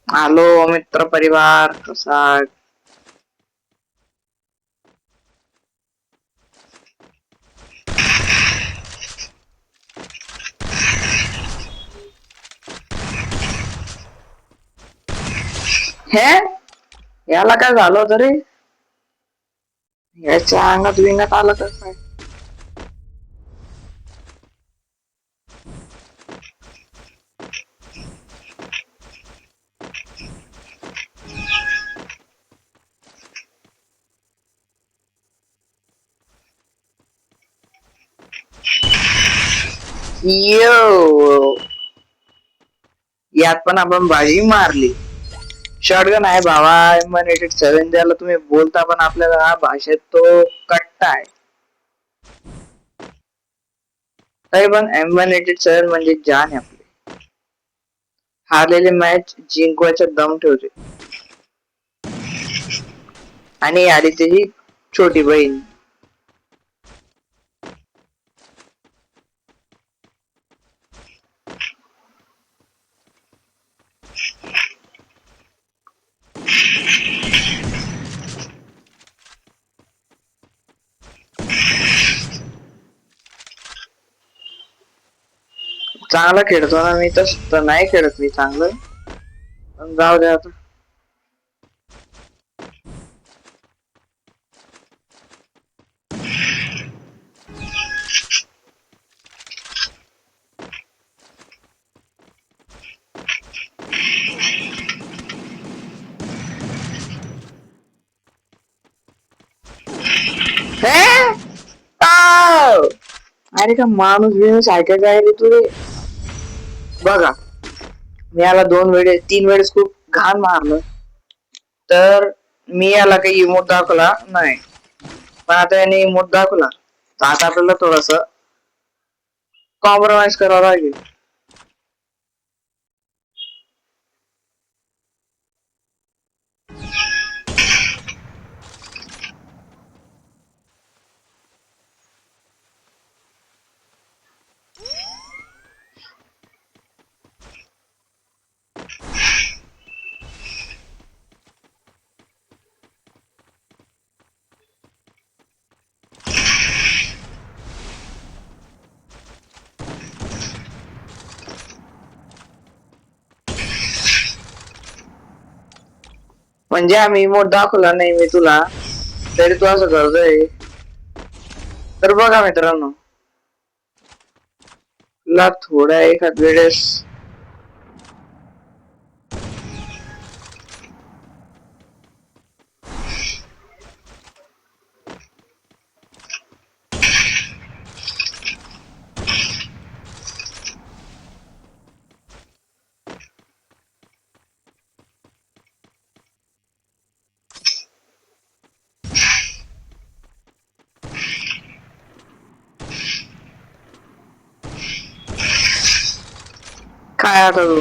Hello मित्र परिवार कसा आहे? हे याला काय झालं होतं रे? याच्या अंगात विंगात आलं का काय? यो यात पण आपण बाजी मारली. शॉटगन आहे भावा. M187 द्यायला तुम्ही बोलता पण आपल्याला हा भाषेत तो कट्टा आहे. तरी पण M187 म्हणजे जान आहे आपली. हारलेली मॅच जिंकवायचा दम ठेवते. आणि आली त्याची छोटी बहीण. चांगला खेळतो ना मी, तर नाही खेळत मी चांगलं, पण जाऊ दे आता. अरे का माणूस बिनूस ऐकायचा आहे रे तुझे. बघा मी याला 2 वेळेस 3 वेळेस खूप घाण मारलं, तर मी याला काही इमोट दाखवला नाही, पण आता याने इमोट दाखवला, तर आता आपल्याला थोडस कॉम्प्रोमाइज करावं लागेल. म्हणजे आम्ही इमोट दाखवला नाही मी तुला, तरी तू असं करतोय. तर बघा मित्रांनो, तुला थोड्या एखाद वेळेस काय आता तू